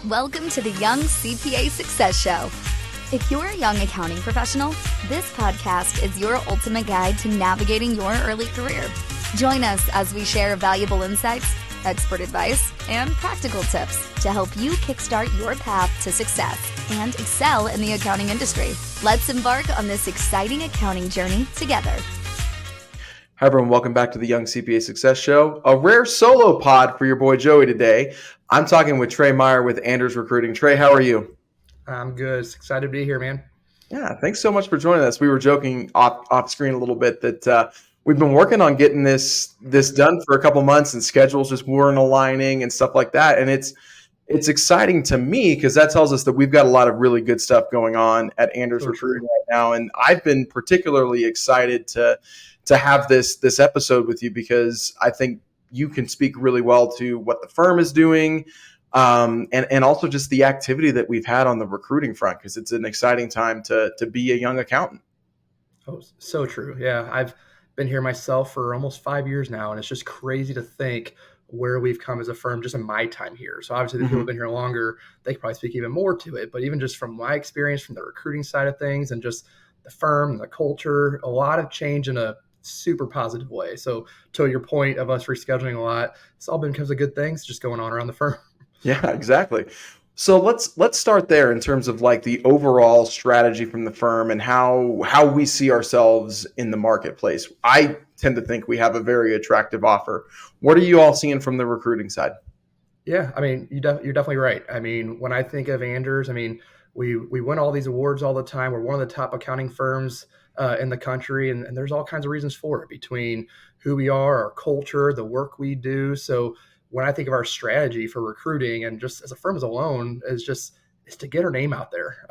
Welcome to the Young CPA Success Show. If you're a young accounting professional, this podcast is your ultimate guide to navigating your early career. Join us as we share valuable insights, expert advice, and practical tips to help you kickstart your path to success and excel in the accounting industry. Let's embark on this exciting accounting journey together. Hi, everyone. Welcome back to the Young CPA Success Show. A rare solo pod for your boy Joey today. I'm talking with Trey Meier with Anders Recruiting. Trey, how are you? I'm good. Excited to be here, man. Yeah, thanks so much for joining us. We were joking off screen a little bit that we've been working on getting this done for a couple months, and schedules just weren't aligning and stuff like that. And it's exciting to me because that tells us that we've got a lot of really good stuff going on at Anders Recruiting right now. And I've been particularly excited to have this episode with you because I think you can speak really well to what the firm is doing, and also just the activity that we've had on the recruiting front, because it's an exciting time to be a young accountant. Oh, so true. Yeah, I've been here myself for almost 5 years now, and it's just crazy to think where we've come as a firm just in my time here. So obviously the people who've been here longer, they can probably speak even more to it. But even just from my experience from the recruiting side of things and just the firm, the culture, a lot of change in a super positive way. So to your point of us rescheduling a lot, it's all been because of good things just going on around the firm. Yeah, exactly. So let's start there in terms of like the overall strategy from the firm and how we see ourselves in the marketplace. I tend to think we have a very attractive offer. What are you all seeing from the recruiting side? Yeah, I mean, you're definitely right. I mean, when I think of Anders, I mean, we win all these awards all the time. We're one of the top accounting firms in the country, and there's all kinds of reasons for it, between who we are, our culture, the work we do. So when I think of our strategy for recruiting and just as a firm as alone is to get our name out there.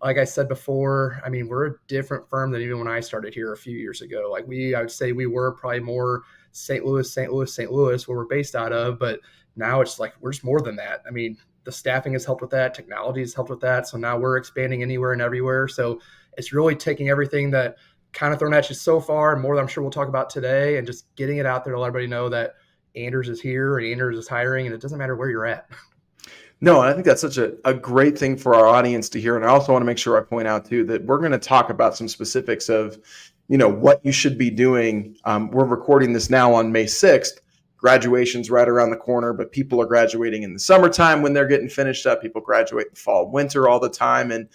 Like I said before, I mean, we're a different firm than even when I started here a few years ago. Like I would say we were probably more St. Louis, where we're based out of, but now it's like we're just more than that. I mean, the staffing has helped with that, technology has helped with that. So now we're expanding anywhere and everywhere. So it's really taking everything that kind of thrown at you so far, and more that I'm sure we'll talk about today, and just getting it out there to let everybody know that Anders is here and Anders is hiring, and it doesn't matter where you're at. No, and I think that's such a great thing for our audience to hear. And I also want to make sure I point out too that we're going to talk about some specifics of, what you should be doing. We're recording this now on May 6th. Graduation's right around the corner, but people are graduating in the summertime when they're getting finished up. People graduate in fall, winter all the time, and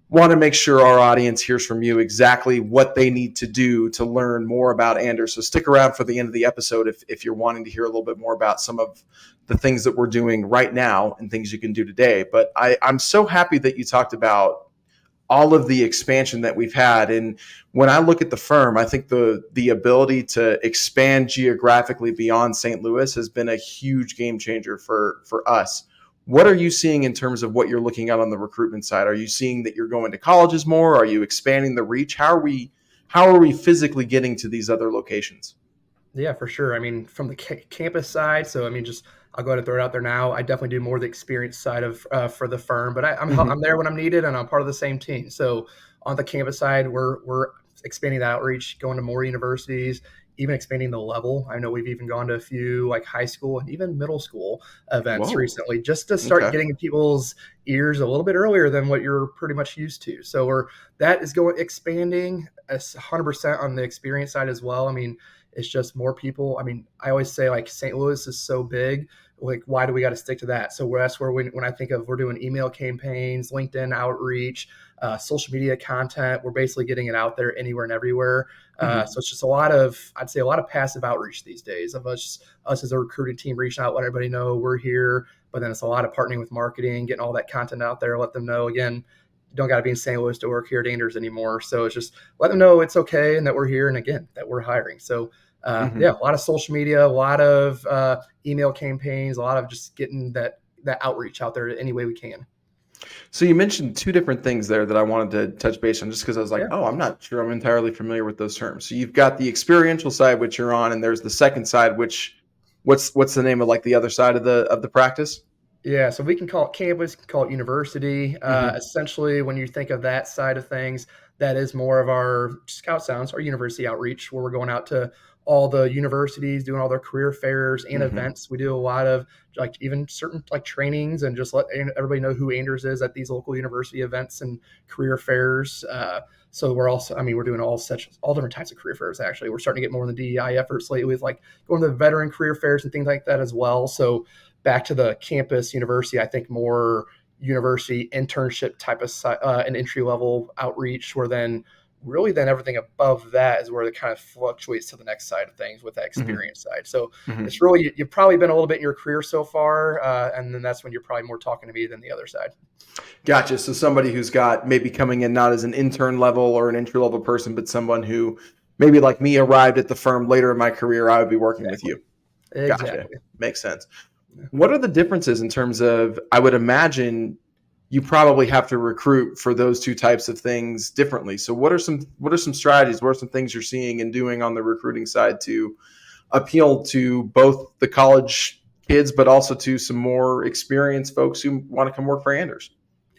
want to make sure our audience hears from you exactly what they need to do to learn more about Anders. So stick around for the end of the episode if you're wanting to hear a little bit more about some of the things that we're doing right now and things you can do today. But I'm so happy that you talked about all of the expansion that we've had. And when I look at the firm, I think the ability to expand geographically beyond St. Louis has been a huge game changer for us. What are you seeing in terms of what you're looking at on the recruitment side? Are you seeing that you're going to colleges more? Are you expanding the reach? How are we physically getting to these other locations? Yeah, for sure. I mean, from the campus side, so I mean, I'll go ahead and throw it out there now. I definitely do more the experience side of for the firm, but I'm there when I'm needed, and I'm part of the same team. So on the campus side, we're expanding the outreach, going to more universities, even expanding the level. I know we've even gone to a few like high school and even middle school events recently, just to start getting in people's ears a little bit earlier than what you're pretty much used to. So that is expanding 100% on the experience side as well. I mean, it's just more people. I mean, I always say like St. Louis is so big. Like, why do we got to stick to that? So that's where when I think of we're doing email campaigns, LinkedIn outreach, social media content, we're basically getting it out there anywhere and everywhere. So it's just I'd say a lot of passive outreach these days of us as a recruiting team reaching out, let everybody know we're here. But then it's a lot of partnering with marketing, getting all that content out there, let them know, again, you don't got to be in St. Louis to work here at Anders anymore. So it's just let them know it's okay and that we're here, and again, that we're hiring. So yeah, a lot of social media, a lot of email campaigns, a lot of just getting that outreach out there any way we can. So you mentioned two different things there that I wanted to touch base on, just because I was like, I'm not sure I'm entirely familiar with those terms. So you've got the experiential side, which you're on, and there's the second side, which what's the name of like the other side of the practice? Yeah, so we can call it campus, call it university. Essentially, when you think of that side of things, that is more of our Scout Sounds, our university outreach, where we're going out to all the universities doing all their career fairs and Mm-hmm. events. We do a lot of like even certain like trainings and just let everybody know who Anders is at these local university events and career fairs. So we're also, I mean, we're doing all different types of career fairs. Actually, we're starting to get more in the DEI efforts lately with like going to the veteran career fairs and things like that as well. So back to the campus university, I think more university internship type of an entry level outreach, where then really then everything above that is where it kind of fluctuates to the next side of things with that experience side. So it's really, you've probably been a little bit in your career so far. And then that's when you're probably more talking to me than the other side. Gotcha. So somebody who's got maybe coming in not as an intern level or an entry level person, but someone who maybe like me arrived at the firm later in my career, I would be working with you. Exactly. Gotcha. Makes sense. What are the differences in terms of, I would imagine you probably have to recruit for those two types of things differently. So what are some strategies? What are some things you're seeing and doing on the recruiting side to appeal to both the college kids, but also to some more experienced folks who want to come work for Anders?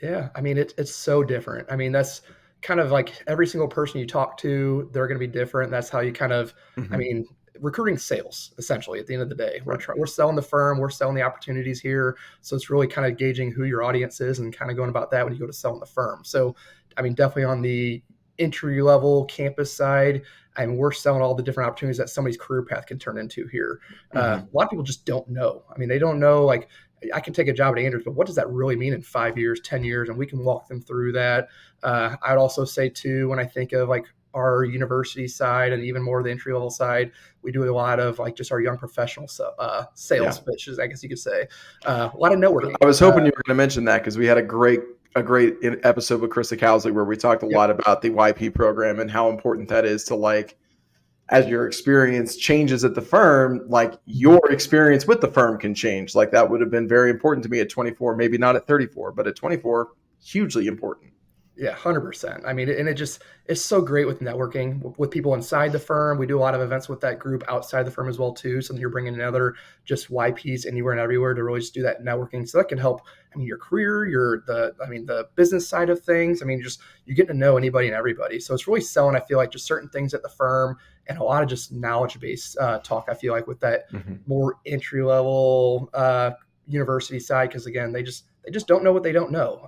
Yeah. I mean, it's so different. I mean, that's kind of like every single person you talk to, they're going to be different. That's how you kind of, I mean, recruiting sales essentially at the end of the day. We're selling the firm, we're selling the opportunities here. So it's really kind of gauging who your audience is and kind of going about that when you go to selling the firm. So, I mean, definitely on the entry level campus side, I mean, we're selling all the different opportunities that somebody's career path can turn into here. A lot of people just don't know. I mean, they don't know, like, I can take a job at Anders, but what does that really mean in 5 years, 10 years? And we can walk them through that. I'd also say too, when I think of like our university side and even more the entry level side, we do a lot of like just our young professional sales pitches, I guess you could say. A lot of networking. I was hoping you were going to mention that because we had a great episode with Krista Cowsley where we talked a lot about the YP program and how important that is to, like, as your experience changes at the firm, like your experience with the firm can change. Like that would have been very important to me at 24, maybe not at 34, but at 24, hugely important. Yeah, 100%. I mean, and it's so great with networking with people inside the firm. We do a lot of events with that group outside the firm as well too. So you're bringing another just YPs anywhere and everywhere to really just do that networking. So that can help, I mean, your career, the business side of things. I mean, just you get to know anybody and everybody. So it's really selling, I feel like, just certain things at the firm and a lot of just knowledge-based talk, I feel like, with that more entry-level university side, because again, they just don't know what they don't know.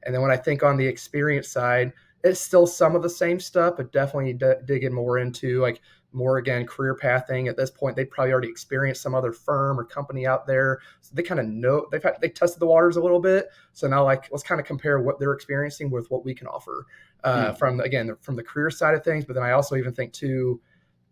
And then when I think on the experience side, it's still some of the same stuff, but definitely digging more into like more, again, career pathing. At this point, they probably already experienced some other firm or company out there. So they kind of know, they tested the waters a little bit. So now, like, let's kind of compare what they're experiencing with what we can offer from the career side of things. But then I also even think too,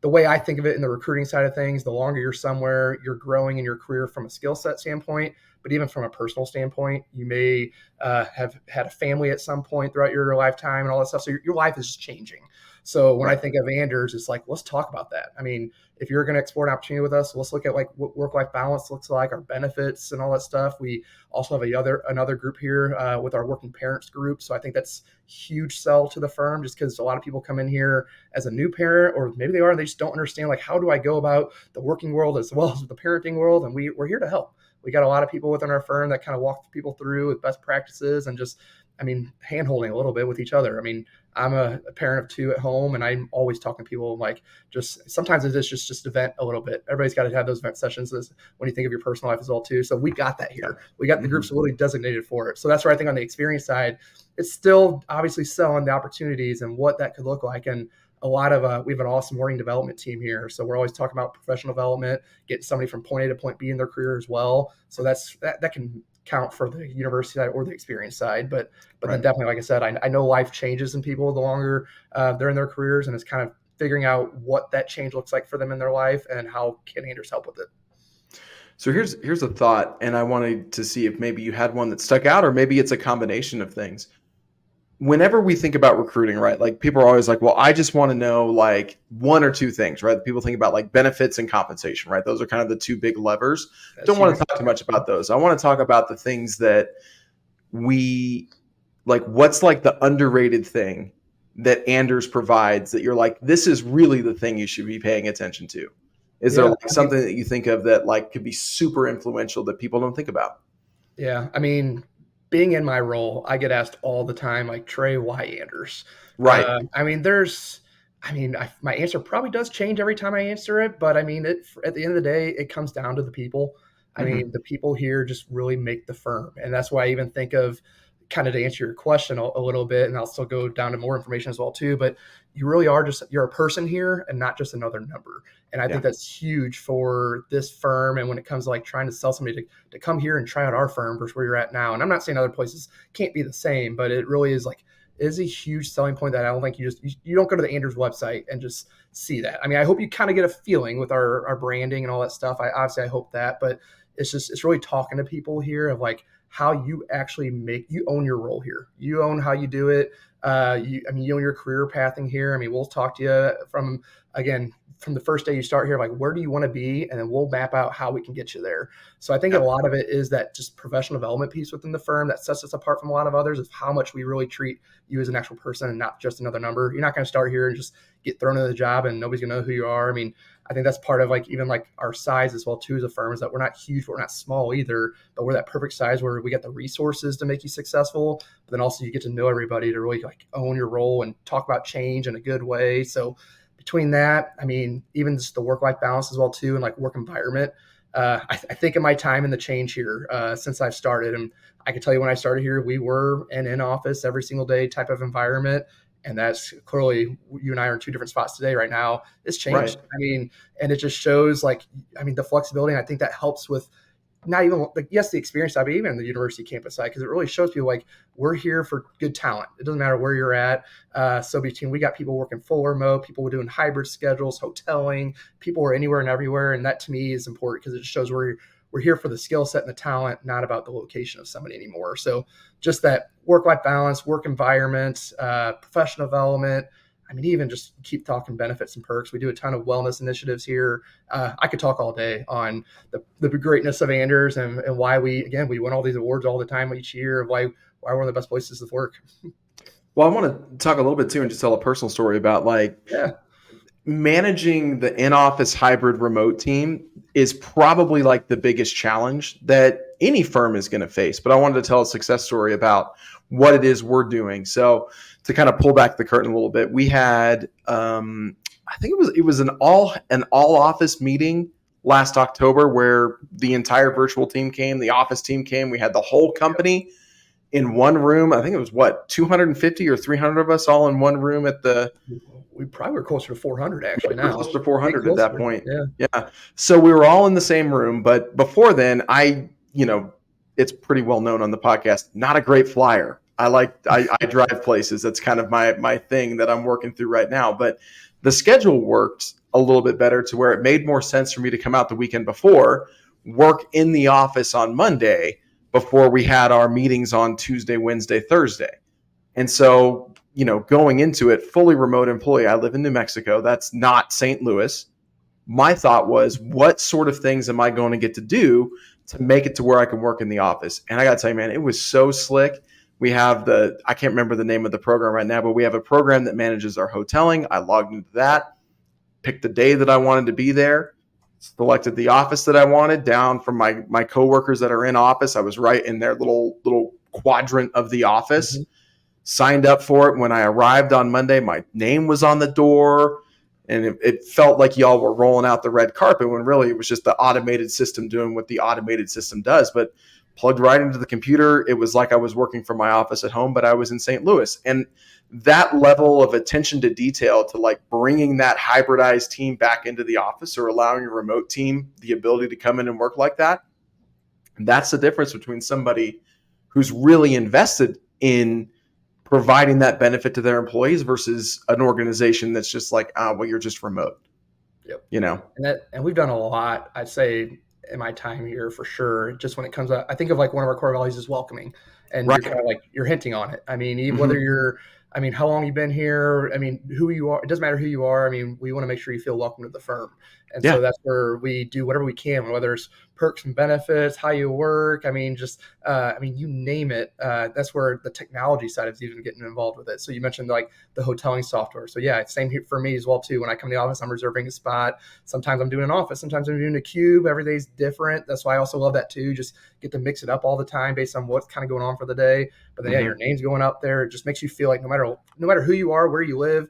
the way I think of it in the recruiting side of things, the longer you're somewhere, you're growing in your career from a skill set standpoint, but even from a personal standpoint, you may have had a family at some point throughout your lifetime and all that stuff. So your life is just changing. So when I think of Anders, it's like, let's talk about that. I mean, if you're going to explore an opportunity with us, let's look at like what work-life balance looks like, our benefits and all that stuff. We also have another group here with our working parents group. So I think that's huge sell to the firm, just because a lot of people come in here as a new parent, or maybe they are, and they just don't understand, like, how do I go about the working world as well as the parenting world? And we're here to help. We got a lot of people within our firm that kind of walk people through with best practices and just, I mean, hand-holding a little bit with each other. I mean, I'm a parent of two at home, and I'm always talking to people, like, just sometimes it is just vent a little bit. Everybody's got to have those vent sessions when you think of your personal life as well too. So we got that here. We got the groups really designated for it. So that's where I think on the experience side, it's still obviously selling the opportunities and what that could look like. And a lot of we have an awesome learning development team here. So we're always talking about professional development, getting somebody from point A to point B in their career as well. So that can count for the university side or the experience side. But then definitely, like I said, I know life changes in people the longer they're in their careers, and it's kind of figuring out what that change looks like for them in their life and how can Anders help with it. So here's a thought, and I wanted to see if maybe you had one that stuck out, or maybe it's a combination of things. Whenever we think about recruiting, right, like people are always like, well, I just want to know like one or two things, right? People think about like benefits and compensation, right? Those are kind of the two big levers. Don't want to talk too much about those. I want to talk about the things that we like, what's like the underrated thing that Anders provides that you're like, this is really the thing you should be paying attention to. Is there like something that you think of that like could be super influential that people don't think about? Yeah. I mean, being in my role, I get asked all the time, like, Trey, why Anders? Right. I mean, I mean, my answer probably does change every time I answer it, but I mean, at the end of the day, it comes down to the people. I mean, the people here just really make the firm. And that's why I even think of, kind of to answer your question a little bit, and I'll still go down to more information as well too, but you really are you're a person here and not just another number. And I think that's huge for this firm. And when it comes to like trying to sell somebody to come here and try out our firm versus where you're at now. And I'm not saying other places can't be the same, but it really is like, is a huge selling point that I don't think you don't go to the Andrews website and just see that. I mean, I hope you kind of get a feeling with our branding and all that stuff. I hope that, but it's really talking to people here of like how you actually you own your role here. You own how you do it. You own your career pathing here. I mean, we'll talk to you from the first day you start here, like where do you want to be? And then we'll map out how we can get you there. So I think a lot of it is that just professional development piece within the firm that sets us apart from a lot of others, of how much we really treat you as an actual person and not just another number. You're not going to start here and just get thrown into the job and nobody's going to know who you are. I mean, I think that's part of like even like our size as well too as a firm, is that we're not huge, but we're not small either, but we're that perfect size where we get the resources to make you successful, but then also you get to know everybody to really like own your role and talk about change in a good way. So between that, I mean, even just the work-life balance as well too, and like work environment. I think in my time in the change here since I've started, and I can tell you when I started here, we were an in-office every single day type of environment. And that's clearly, you and I are in two different spots today right now. It's changed. Right. I mean, and it just shows like, I mean, the flexibility. And I think that helps with not even like, yes, the experience side, but even the university campus side, because it really shows people like we're here for good talent. It doesn't matter where you're at. So we got people working full remote, people doing hybrid schedules, hoteling, people are anywhere and everywhere. And that to me is important because it just shows we're here for the skill set and the talent, not about the location of somebody anymore. So just that work-life balance, work environment, professional development. I mean, even just keep talking benefits and perks. We do a ton of wellness initiatives here. I could talk all day on the greatness of Anders and why we win all these awards all the time each year of why we're one of the best places to work. Well, I want to talk a little bit too and just tell a personal story about managing the in-office hybrid remote team is probably like the biggest challenge that any firm is going to face. But I wanted to tell a success story about what it is we're doing. So to kind of pull back the curtain a little bit, we had, I think it was an all office meeting last October where the entire virtual team came, the office team came. We had the whole company in one room. I think it was 250 or 300 of us all in one room at the. We probably were closer to 400 actually now. Close to 400 at that point. Yeah. So we were all in the same room, but before then it's pretty well known on the podcast, not a great flyer. I drive places. That's kind of my thing that I'm working through right now, but the schedule worked a little bit better to where it made more sense for me to come out the weekend before, work in the office on Monday before we had our meetings on Tuesday, Wednesday, Thursday. And so, going into it, fully remote employee, I live in New Mexico. That's not St. Louis. My thought was, what sort of things am I going to get to do to make it to where I can work in the office? And I got to tell you, man, it was so slick. We have I can't remember the name of the program right now, but we have a program that manages our hoteling. I logged into that, picked the day that I wanted to be there, selected the office that I wanted down from my coworkers that are in office. I was right in their little quadrant of the office. Mm-hmm. Signed up for it. When I arrived on Monday, my name was on the door, and it felt like y'all were rolling out the red carpet when really it was just the automated system doing what the automated system does. But plugged right into the computer, it was like I was working from my office at home, but I was in St. Louis. And that level of attention to detail to like bringing that hybridized team back into the office or allowing a remote team the ability to come in and work like that, that's the difference between somebody who's really invested in providing that benefit to their employees versus an organization that's just like, you're just remote. Yep. And we've done a lot, I'd say, in my time here for sure. Just when it comes to, I think of like one of our core values is welcoming, and right. You're kind of like, you're hinting on it. I mean, even whether how long you've been here, who you are, it doesn't matter who you are. We want to make sure you feel welcome to the firm. And so that's where we do whatever we can, whether it's perks and benefits, how you work. You name it. That's where the technology side is even getting involved with it. So you mentioned like the hoteling software. So yeah, same here for me as well too. When I come to the office, I'm reserving a spot. Sometimes I'm doing an office. Sometimes I'm doing a cube. Every day's different. That's why I also love that too. Just get to mix it up all the time based on what's kind of going on for the day. But then your name's going up there. It just makes you feel like no matter who you are, where you live,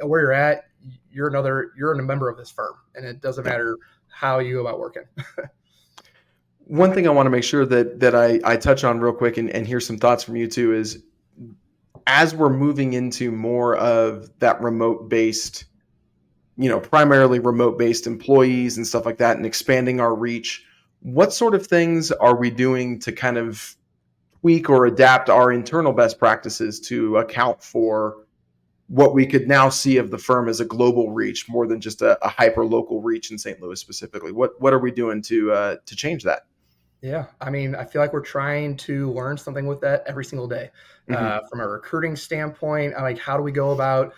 where you're at, you're a member of this firm, and it doesn't matter how you go about working. One thing I want to make sure that I touch on real quick and hear some thoughts from you too is, as we're moving into more of that remote-based, primarily remote-based employees and stuff like that, and expanding our reach, what sort of things are we doing to kind of tweak or adapt our internal best practices to account for what we could now see of the firm as a global reach more than just a hyper local reach in St. Louis specifically? What are we doing to change that? Yeah, I mean, I feel like we're trying to learn something with that every single day. From a recruiting standpoint, like how do we go about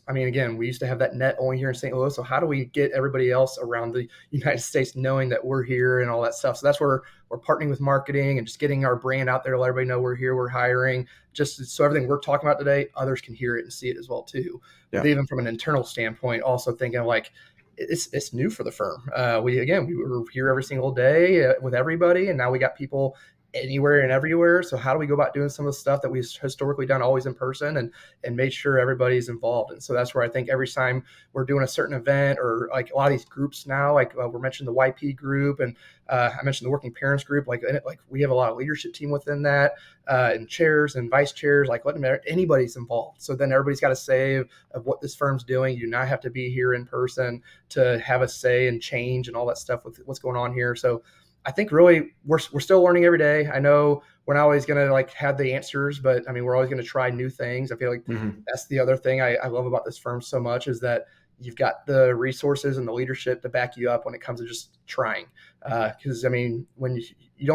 again, we used to have that net only here in St. Louis. So how do we get everybody else around the United States knowing that we're here and all that stuff? So that's where we're partnering with marketing and just getting our brand out there to let everybody know we're here, we're hiring, just so everything we're talking about today, others can hear it and see it as well too. Yeah. But even from an internal standpoint, also thinking like, it's new for the firm. We were here every single day with everybody, and now we got people anywhere and everywhere. So how do we go about doing some of the stuff that we've historically done always in person and made sure everybody's involved? And so that's where I think every time we're doing a certain event, or like a lot of these groups now, like we're mentioning the YP group, and I mentioned the working parents group, like we have a lot of leadership team within that, and chairs and vice chairs, like letting anybody's involved. So then everybody's got a say of what this firm's doing. You do not have to be here in person to have a say and change and all that stuff with what's going on here. So I think really we're still learning every day. I know we're not always going to like have the answers, but I mean, we're always going to try new things. I feel like that's the other thing I love about this firm so much, is that you've got the resources and the leadership to back you up when it comes to just trying. Because I mean, when you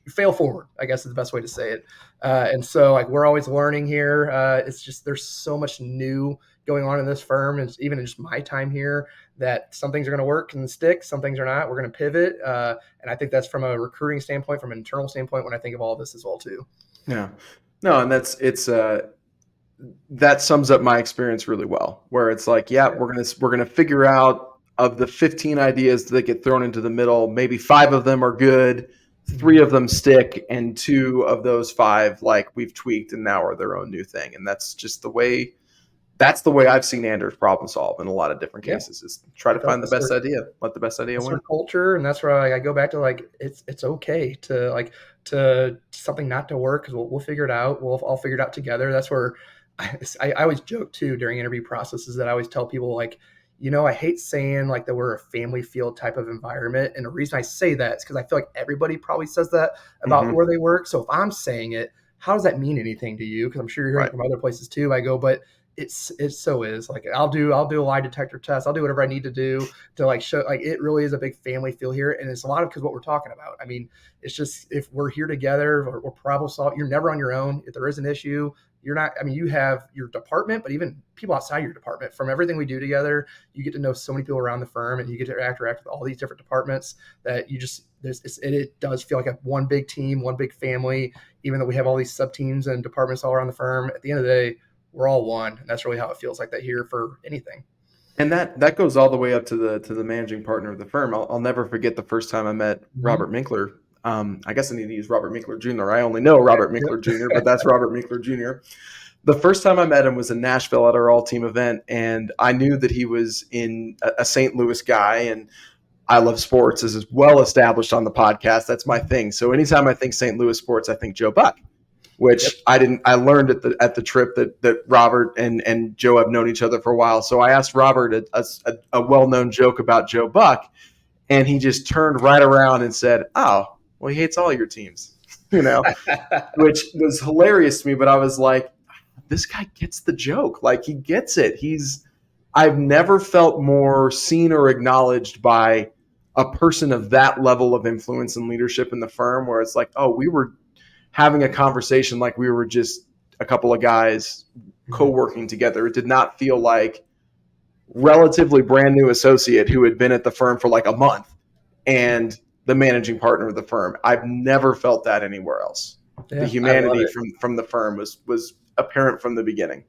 fail forward, I guess is the best way to say it. And so like we're always learning here. It's just there's so much new going on in this firm, and even in just my time here, that some things are going to work and stick, some things are not. We're going to pivot, and I think that's from a recruiting standpoint, from an internal standpoint, when I think of all of this as well too. Yeah, no, and that sums up my experience really well. Where it's like, we're gonna figure out, of the 15 ideas that get thrown into the middle, maybe 5 of them are good, 3 of them stick, and 2 of those 5 like we've tweaked and now are their own new thing. And that's just the way. That's the way I've seen Anders problem solve in a lot of different cases, is try to find the best idea, let the best idea win. Our culture, and that's where I go back to like it's okay to something not to work, because we'll figure it out. We'll all figure it out together. That's where I always joke too during interview processes that I always tell people like, I hate saying like that we're a family field type of environment, and the reason I say that is because I feel like everybody probably says that about where they work. So if I'm saying it, how does that mean anything to you? Because I'm sure you're hearing from other places too. I go, but it so is like I'll do a lie detector test. I'll do whatever I need to do to like show like it really is a big family feel here, and it's a lot of because what we're talking about. I mean, it's just if we're here together, we're problem solving. You're never on your own. If there is an issue, you're not. I mean, you have your department, but even people outside your department. From everything we do together, you get to know so many people around the firm, and you get to interact with all these different departments that you just it does feel like a one big team, one big family. Even though we have all these sub teams and departments all around the firm, at the end of the day, we're all one, and that's really how it feels like that here for anything. And that goes all the way up to the managing partner of the firm. I'll never forget the first time I met Robert Minkler. I guess I need to use Robert Minkler Jr. I only know Robert Minkler Jr., but that's Robert Minkler Jr. The first time I met him was in Nashville at our all-team event, and I knew that he was a St. Louis guy, and I love sports, as is well established on the podcast. That's my thing. So anytime I think St. Louis sports, I think Joe Buck. Which I learned at the trip that Robert and Joe have known each other for a while. So I asked Robert a well-known joke about Joe Buck, and he just turned right around and said, "Oh, well, he hates all your teams," which was hilarious to me. But I was like, this guy gets the joke. Like, he gets it. I've never felt more seen or acknowledged by a person of that level of influence and leadership in the firm, where it's like, oh, we were having a conversation like we were just a couple of guys co-working together. It did not feel like relatively brand new associate who had been at the firm for like a month and the managing partner of the firm. I've never felt that anywhere else. The humanity from the firm was apparent from the beginning.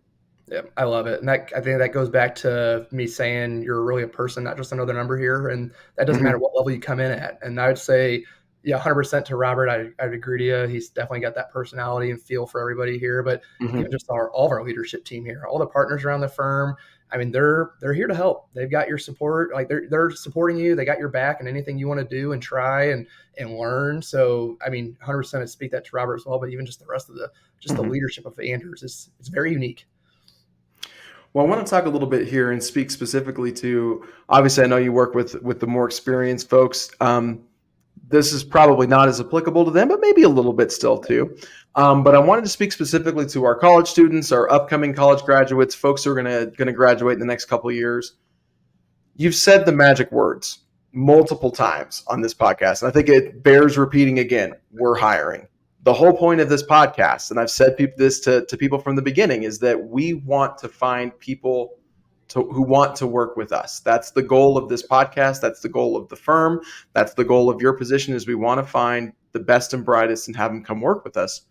Yeah, I love it. And I think that goes back to me saying you're really a person, not just another number here. And that doesn't matter what level you come in at. And I would say Yeah, 100% to Robert. I'd agree to you. He's definitely got that personality and feel for everybody here. But even Hmm. just all of our leadership team here, all the partners around the firm. I mean, they're here to help. They've got your support. Like they're supporting you. They got your back and anything you want to do and try and learn. So I mean, 100% I'd speak that to Robert as well. But even just the rest of the Hmm. leadership of Anders is it's very unique. Well, I want to talk a little bit here and speak specifically to, obviously, I know you work with the more experienced folks. This is probably not as applicable to them, but maybe a little bit still too. But I wanted to speak specifically to our college students, our upcoming college graduates, folks who are going to graduate in the next couple of years. You've said the magic words multiple times on this podcast, and I think it bears repeating again. We're hiring. The whole point of this podcast, and I've said this to people from the beginning, is that we want to find people who want to work with us. That's the goal of this podcast. That's the goal of the firm. That's the goal of your position, is we want to find the best and brightest and have them come work with us.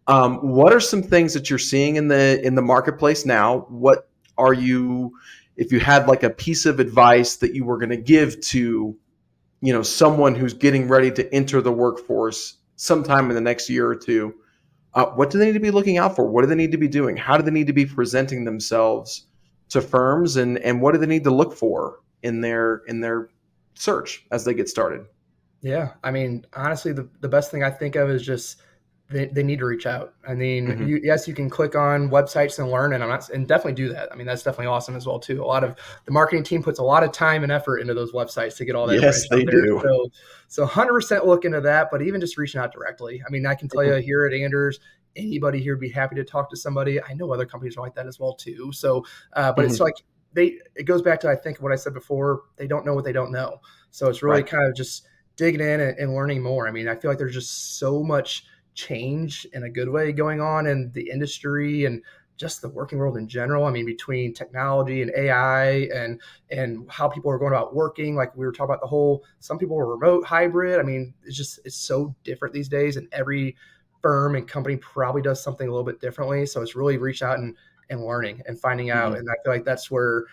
What are some things that you're seeing in the marketplace now? What are you, if you had like a piece of advice that you were going to give to, someone who's getting ready to enter the workforce sometime in the next year or two, what do they need to be looking out for? What do they need to be doing? How do they need to be presenting themselves to firms, and what do they need to look for in their search as they get started? Yeah, I mean, honestly, the best thing I think of is just they need to reach out. I mean, Hmm. yes, you can click on websites and learn, and definitely do that. I mean, that's definitely awesome as well too. A lot of the marketing team puts a lot of time and effort into those websites to get all that Yes, information out they there. do. So 100% look into that. But even just reaching out directly. I mean, I can tell you Mhm. here at Anders, anybody here would be happy to talk to somebody. I know other companies are like that as well too. So, but it's Mhm. like it goes back to I think what I said before. They don't know what they don't know. So it's really Right. kind of just digging in and learning more. I mean, I feel like there's just so much change in a good way going on in the industry and just the working world in general. I mean, between technology and AI and how people are going about working, like we were talking about the whole, some people are remote hybrid. I mean, it's so different these days, and every firm and company probably does something a little bit differently. So it's really reach out and learning and finding out. Mhm. And I feel like that's where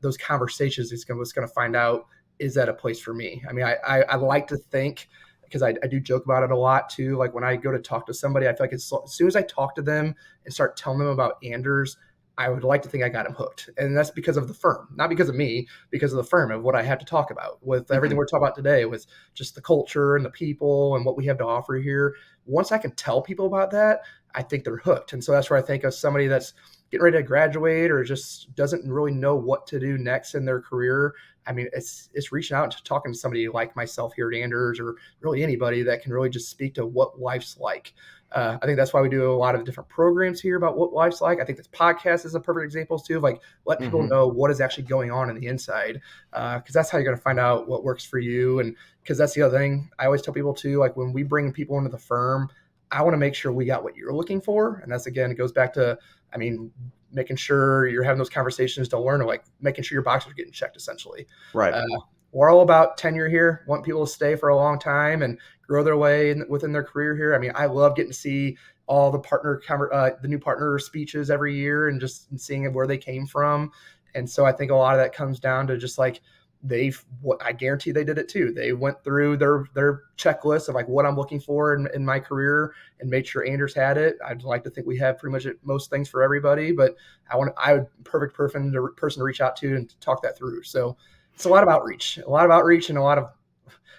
those conversations is going to find out, is that a place for me? I mean, I like to think, because I do joke about it a lot too. Like when I go to talk to somebody, I feel like as soon as I talk to them and start telling them about Anders, I would like to think I got them hooked. And that's because of the firm, not because of me, because of the firm and what I have to talk about with everything Mhm. we're talking about today, with just the culture and the people and what we have to offer here. Once I can tell people about that, I think they're hooked. And so that's where I think of somebody that's getting ready to graduate or just doesn't really know what to do next in their career. I mean, it's reaching out and talking to somebody like myself here at Anders, or really anybody that can really just speak to what life's like. I think that's why we do a lot of different programs here about what life's like. I think this podcast is a perfect example too, of like let people Mhm. know what is actually going on in the inside, because that's how you're going to find out what works for you. And because that's the other thing I always tell people too, like when we bring people into the firm, I want to make sure we got what you're looking for. And that's, again, it goes back to, I mean, making sure you're having those conversations to learn, like making sure your boxes are getting checked essentially. Right. Uh, we're all about tenure here, want people to stay for a long time and grow their way within their career here. I mean, I love getting to see all the new partner speeches every year and just seeing where they came from. And so I think a lot of that comes down to just like, what I guarantee they did it too. They went through their checklist of like what I'm looking for in my career and made sure Anders had it. I'd like to think we have pretty much most things for everybody, but I would perfect person to reach out to and to talk that through. So it's a lot of outreach, and a lot of,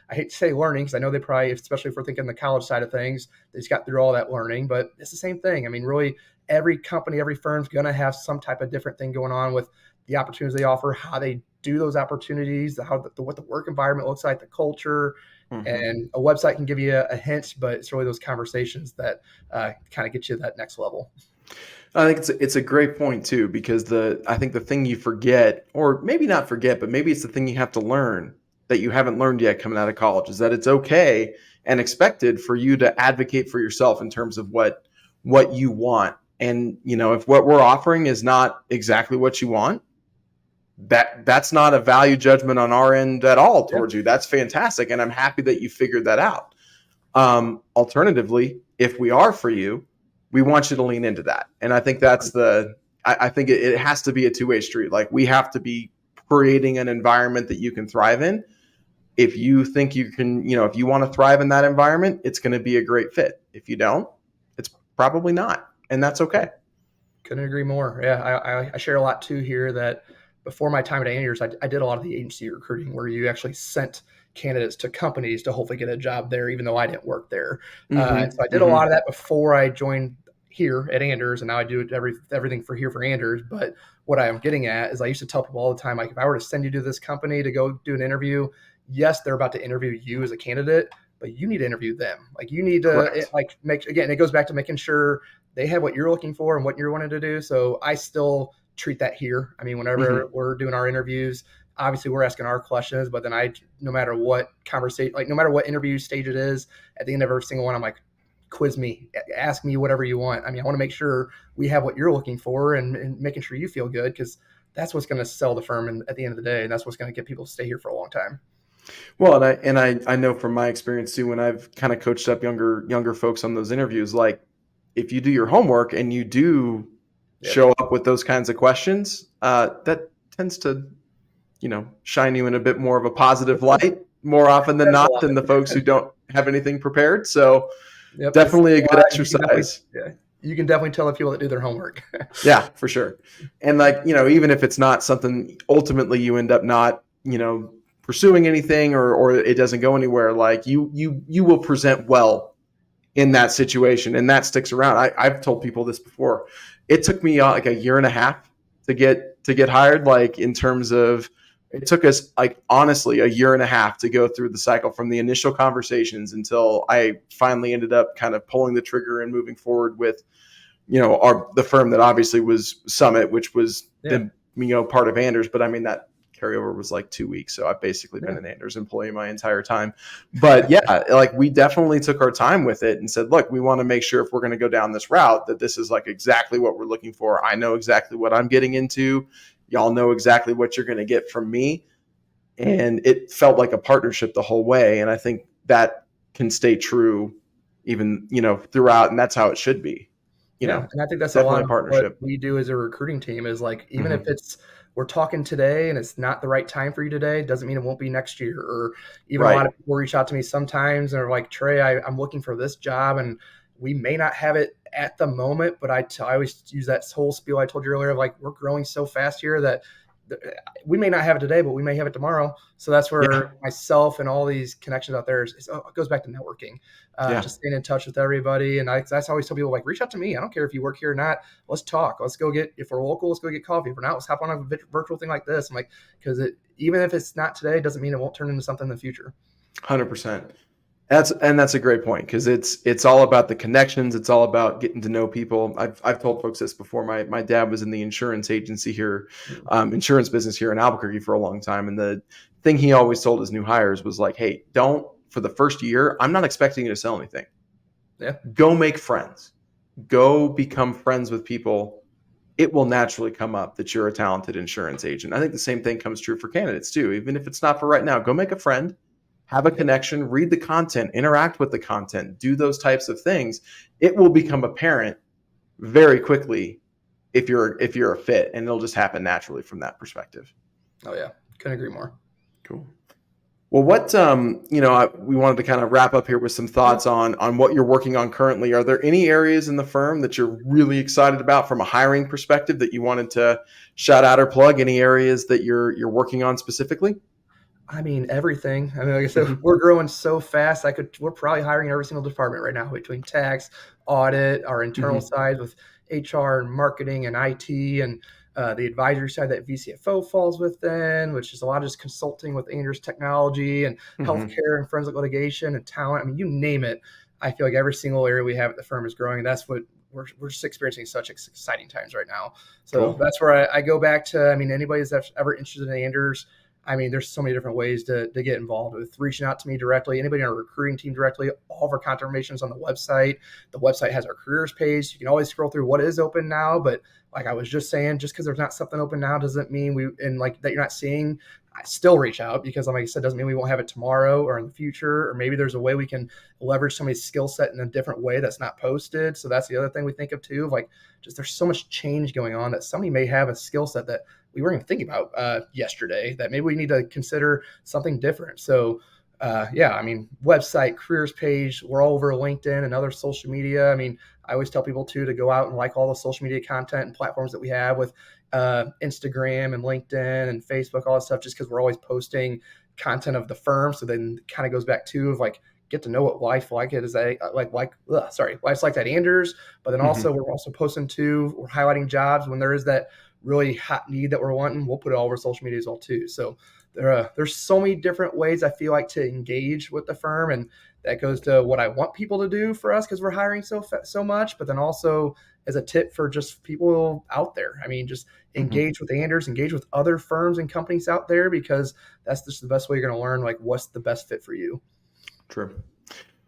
I hate to say learning, because I know they probably, especially if we're thinking the college side of things, they just got through all that learning, but it's the same thing. I mean, really, every company, every firm's going to have some type of different thing going on with the opportunities they offer, how they do those opportunities, what the work environment looks like, the culture, Mhm. and a website can give you a hint, but it's really those conversations that kind of get you to that next level. I think it's a great point too, because I think the thing you forget, or maybe not forget, but maybe it's the thing you have to learn that you haven't learned yet coming out of college, is that it's okay and expected for you to advocate for yourself in terms of what you want. And if what we're offering is not exactly what you want, that's not a value judgment on our end at all Yeah. towards you. That's fantastic, and I'm happy that you figured that out. Alternatively, if we are for you, we want you to lean into that. And I think I think it has to be a two-way street. Like we have to be creating an environment that you can thrive in. If you think you can, if you want to thrive in that environment, it's going to be a great fit. If you don't, it's probably not. And that's okay. Couldn't agree more. Yeah, I share a lot too here that before my time at Anders, I did a lot of the agency recruiting where you actually sent candidates to companies to hopefully get a job there, even though I didn't work there. And so I did a lot of that before I joined here at Anders, and now I do everything for Anders. But what I'm getting at is I used to tell people all the time, like, if I were to send you to this company to go do an interview, yes, they're about to interview you as a candidate, but you need to interview them. Like, you need to it goes back to making sure they have what you're looking for and what you're wanting to do. So I still treat that here. I mean, whenever we're doing our interviews, obviously we're asking our questions, but then no matter what conversation, like no matter what interview stage it is, at the end of every single one, I'm like, quiz me, ask me whatever you want. I mean, I want to make sure we have what you're looking for and making sure you feel good, because that's what's going to sell the firm at the end of the day. And that's what's going to get people to stay here for a long time. Well, I know from my experience too, when I've kind of coached up younger folks on those interviews, like if you do your homework and you do show up with those kinds of questions, that tends to, shine you in a bit more of a positive light more often than not than the folks who don't have anything prepared. So definitely a good exercise. You can definitely tell the people that do their homework. Yeah, for sure. And even if it's not something ultimately you end up not, pursuing anything or it doesn't go anywhere, like you will present well in that situation, and that sticks around. I've told people this before. It took me like a year and a half to get hired. Like, in terms of, it took us honestly a year and a half to go through the cycle from the initial conversations until I finally ended up kind of pulling the trigger and moving forward with, the firm that obviously was Summit, which was part of Anders. But I mean, that carryover was like 2 weeks. So I've basically been an Anders employee my entire time. But we definitely took our time with it and said, look, we want to make sure if we're going to go down this route, that this is exactly what we're looking for. I know exactly what I'm getting into. Y'all know exactly what you're going to get from me. And it felt like a partnership the whole way. And I think that can stay true even, throughout. And that's how it should be, and I think that's a lot of partnership. What we do as a recruiting team is even if it's, we're talking today and it's not the right time for you today, doesn't mean it won't be next year. Or even a lot of people reach out to me sometimes and are like, Trey, I'm looking for this job, and we may not have it at the moment, but I always use that whole spiel I told you earlier of we're growing so fast here that we may not have it today, but we may have it tomorrow. So that's where myself and all these connections out there it goes back to networking, just staying in touch with everybody. And that's how I always tell people, reach out to me. I don't care if you work here or not. Let's talk. Let's go if we're local, let's go get coffee. If we're not, let's hop on a virtual thing like this. I'm because even if it's not today, doesn't mean it won't turn into something in the future. 100%. That's a great point, because it's all about the connections. It's all about getting to know people. I've told folks this before. My dad was in the insurance agency here, insurance business here in Albuquerque for a long time. And the thing he always told his new hires was hey, for the first year, I'm not expecting you to sell anything. Go make friends. Go become friends with people. It will naturally come up that you're a talented insurance agent. I think the same thing comes true for candidates too. Even if it's not for right now, go make a friend. Have a connection, read the content, interact with the content, do those types of things. It will become apparent very quickly if you're a fit, and it'll just happen naturally from that perspective. Oh yeah, couldn't agree more. Cool. Well, what we wanted to kind of wrap up here with some thoughts on what you're working on currently. Are there any areas in the firm that you're really excited about from a hiring perspective that you wanted to shout out or plug? Any areas that you're working on specifically? I mean, everything. I mean, like I said, we're growing so fast. We're probably hiring every single department right now, between tax, audit, our internal side with HR and marketing and IT, and the advisory side that VCFO falls within, which is a lot of just consulting with Anders technology and healthcare and forensic litigation and talent. I mean, you name it. I feel like every single area we have at the firm is growing, and that's what we're just experiencing such exciting times right now. So that's where I go back to. I mean, anybody that's ever interested in Anders, I mean, there's so many different ways to get involved with reaching out to me directly, anybody on our recruiting team directly. All of our contact information is on the website. The website has our careers page. You can always scroll through what is open now. But like I was just saying, just because there's not something open now doesn't mean that you're not seeing. I still reach out, because like I said, doesn't mean we won't have it tomorrow or in the future, or maybe there's a way we can leverage somebody's skill set in a different way that's not posted. So that's the other thing we think of too, just there's so much change going on that somebody may have a skill set that we weren't even thinking about yesterday, that maybe we need to consider something different. So yeah, I mean, website, careers page, we're all over LinkedIn and other social media. I mean, I always tell people too to go out and like all the social media content and platforms that we have with Instagram and LinkedIn and Facebook, all that stuff, just because we're always posting content of the firm. So then it kind of goes back to of like, get to know what life like it is that life's like that Anders, but then also we're also posting too, we're highlighting jobs when there is that really hot need that we're wanting. We'll put it all over social media as well too. So there's so many different ways I feel like to engage with the firm, and that goes to what I want people to do for us because we're hiring so much. But then also as a tip for just people out there, I mean, just engage with Anders, engage with other firms and companies out there, because that's just the best way you're going to learn like what's the best fit for you. True.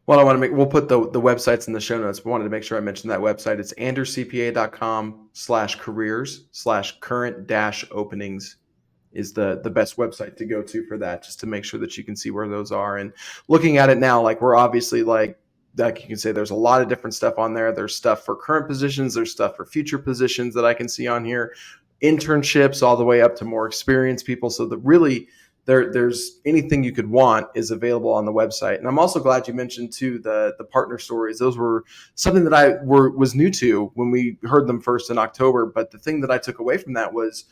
Well, we'll put the websites in the show notes, but wanted to make sure I mentioned that website. It's anderscpa.com/careers/current-openings is the best website to go to for that, just to make sure that you can see where those are. And looking at it now, like we're obviously like you can say there's a lot of different stuff on there. There's stuff for current positions. There's stuff for future positions that I can see on here, internships all the way up to more experienced people. So there's anything you could want is available on the website. And I'm also glad you mentioned too the partner stories. Those were something that I was new to when we heard them first in October. But the thing that I took away from that was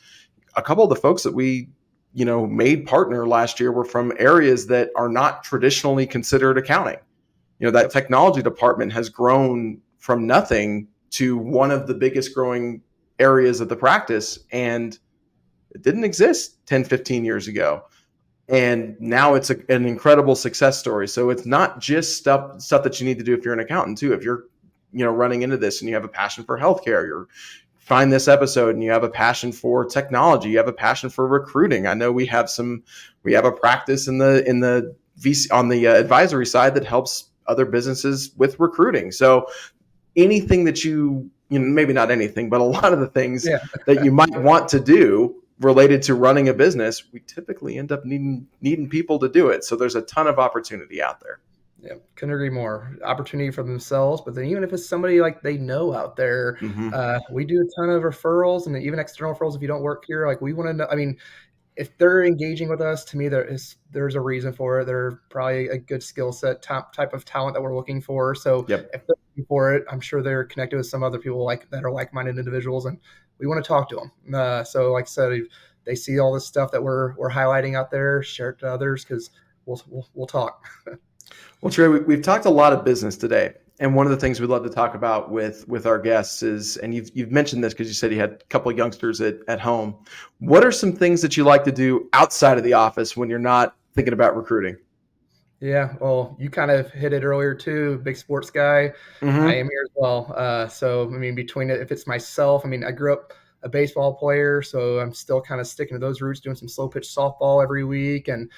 a couple of the folks that we made partner last year were from areas that are not traditionally considered accounting. That technology department has grown from nothing to one of the biggest growing areas of the practice, and it didn't exist 10, 15 years ago. And now it's an incredible success story. So it's not just stuff that you need to do if you're an accountant too. If you're, running into this and you have a passion for healthcare, you're find this episode and you have a passion for technology, you have a passion for recruiting. I know we have a practice in the VC on the advisory side that helps other businesses with recruiting. So anything that maybe not anything, but a lot of the things that you might want to do related to running a business, we typically end up needing people to do it. So there's a ton of opportunity out there. Yeah, couldn't agree more. Opportunity for themselves, but then even if it's somebody like they know out there, we do a ton of referrals and even external referrals. If you don't work here, like we want to know. I mean, if they're engaging with us, to me, there's a reason for it. They're probably a good skill set, type of talent that we're looking for. So if they're looking for it, I'm sure they're connected with some other people that are like-minded individuals, and we want to talk to them. So like I said, if they see all this stuff that we're highlighting out there, share it to others because we'll talk. Well, Trey, we've talked a lot of business today. And one of the things we'd love to talk about with our guests is, and you've mentioned this because you said you had a couple of youngsters at home. What are some things that you like to do outside of the office when you're not thinking about recruiting? Yeah, well, you kind of hit it earlier too. Big sports guy. I am here as well. So, I mean, between it, if it's myself, I mean, I grew up a baseball player, so I'm still kind of sticking to those roots, doing some slow pitch softball every week. And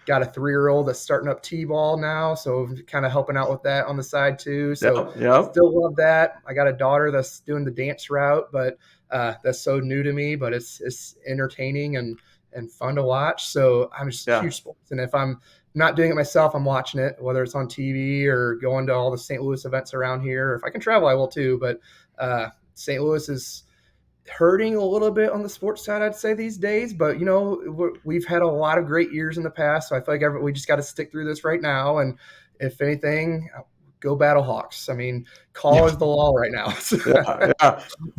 got a 3-year-old that's starting up T-ball now, so kind of helping out with that on the side too. So still love that. I got a daughter that's doing the dance route, but that's so new to me, but it's entertaining and fun to watch. So I'm just huge sports. And if I'm not doing it myself, I'm watching it, whether it's on TV or going to all the St. Louis events around here. If I can travel, I will too. But St. Louis is hurting a little bit on the sports side, I'd say these days, but we've had a lot of great years in the past. So I feel like we just got to stick through this right now. And if anything, go Battlehawks. I mean, call is the law right now.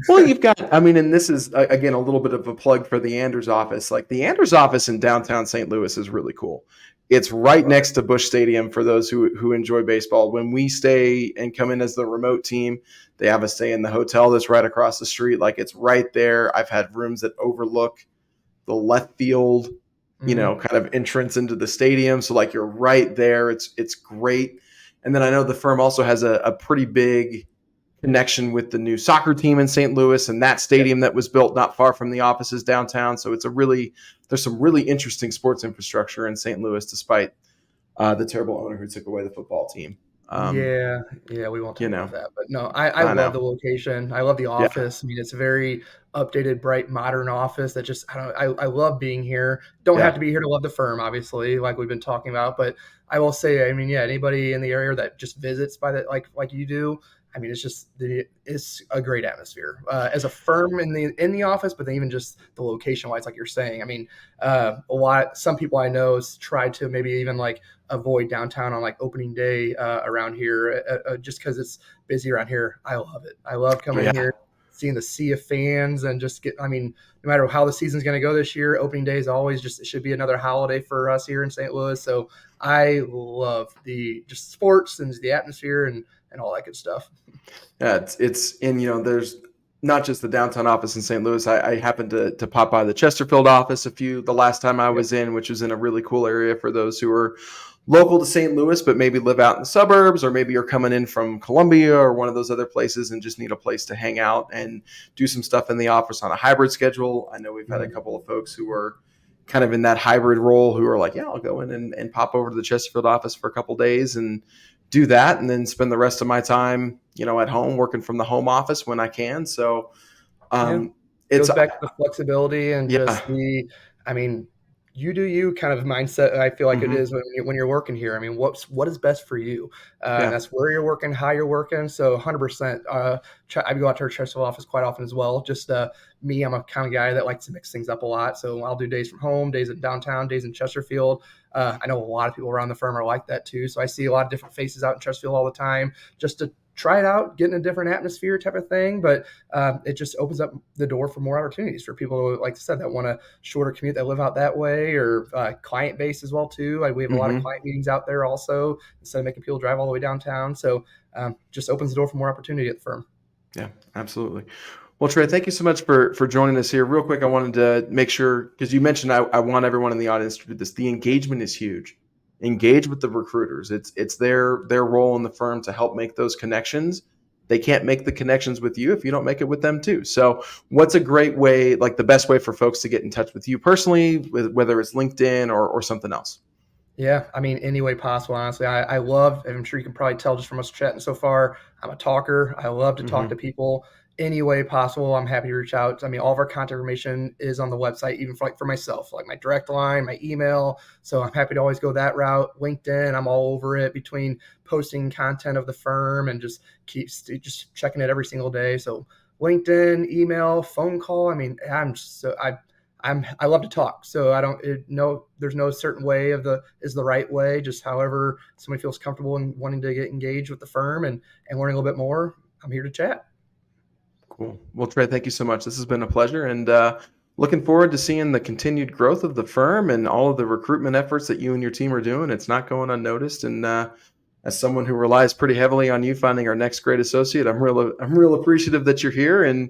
Well, you've got, and this is again, a little bit of a plug for the Anders office. Like the Anders office in downtown St. Louis is really cool. It's right next to Busch Stadium for those who enjoy baseball. When we stay and come in as the remote team, they have us stay in the hotel that's right across the street. Like it's right there. I've had rooms that overlook the left field, kind of entrance into the stadium. So like you're right there. It's great. And then I know the firm also has a pretty big connection with the new soccer team in St. Louis and that stadium that was built not far from the offices downtown. So there's some really interesting sports infrastructure in St. Louis, despite the terrible owner who took away the football team. We won't talk about that. But no, I love the location. I love the office. I mean, it's a very updated, bright, modern office that just, I love being here. Don't have to be here to love the firm, obviously, like we've been talking about. But I will say, I mean, anybody in the area that just visits by that, like you do, I mean, it's a great atmosphere as a firm in the office, but then even just the location wise, like you're saying. I mean, some people I know try to maybe even like avoid downtown on like opening day around here, just because it's busy around here. I love it. I love coming in here, seeing the sea of fans, and just I mean, no matter how the season's going to go this year, opening day is always it should be another holiday for us here in St. Louis. So I love the just sports and the atmosphere and all that good stuff. Yeah, and there's not just the downtown office in St. Louis. I happened to pop by the Chesterfield office the last time I was in, which was in a really cool area for those who are local to St. Louis, but maybe live out in the suburbs, or maybe you're coming in from Columbia or one of those other places and just need a place to hang out and do some stuff in the office on a hybrid schedule. I know we've had a couple of folks who are kind of in that hybrid role who are like, yeah, I'll go in and pop over to the Chesterfield office for a couple of days and do that, and then spend the rest of my time, at home working from the home office when I can. So it goes back to the flexibility and just I mean, you do you kind of mindset. I feel like it is when you're working here. I mean, what is best for you? And that's where you're working, how you're working. So 100%. I go out to our Chesterfield office quite often as well. Just me, I'm a kind of guy that likes to mix things up a lot. So I'll do days from home, days in downtown, days in Chesterfield. I know a lot of people around the firm are like that too. So I see a lot of different faces out in Chesterfield all the time, just to try it out, get in a different atmosphere type of thing. But it just opens up the door for more opportunities for people who, like I said, that want a shorter commute, that live out that way, or client base as well too. We have a lot of client meetings out there also, instead of making people drive all the way downtown. So just opens the door for more opportunity at the firm. Yeah, absolutely. Well, Trey, thank you so much for joining us here. Real quick, I wanted to make sure, because you mentioned I want everyone in the audience to do this. The engagement is huge. Engage with the recruiters. It's their role in the firm to help make those connections. They can't make the connections with you if you don't make it with them too. So what's a great way, like the best way for folks to get in touch with you personally, whether it's LinkedIn or something else? Yeah, I mean, any way possible, honestly. I love, and I'm sure you can probably tell just from us chatting so far, I'm a talker. I love to talk to people any way possible. I'm happy to reach out. I mean, all of our contact information is on the website, even for myself, like my direct line, my email. So I'm happy to always go that route. LinkedIn, I'm all over it, between posting content of the firm and just just checking it every single day. So LinkedIn, email, phone call. I mean, I love to talk. So there's no certain way is the right way. Just however somebody feels comfortable in wanting to get engaged with the firm and learning a little bit more, I'm here to chat. Cool. Well, Trey, thank you so much. This has been a pleasure, and looking forward to seeing the continued growth of the firm and all of the recruitment efforts that you and your team are doing. It's not going unnoticed. And as someone who relies pretty heavily on you finding our next great associate, I'm real appreciative that you're here and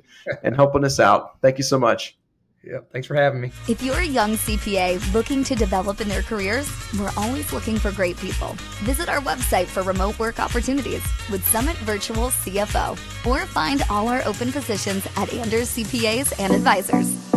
helping us out. Thank you so much. Yeah, thanks for having me. If you're a young CPA looking to develop in their careers, we're always looking for great people. Visit our website for remote work opportunities with Summit Virtual CFO, or find all our open positions at Anders CPAs and Advisors.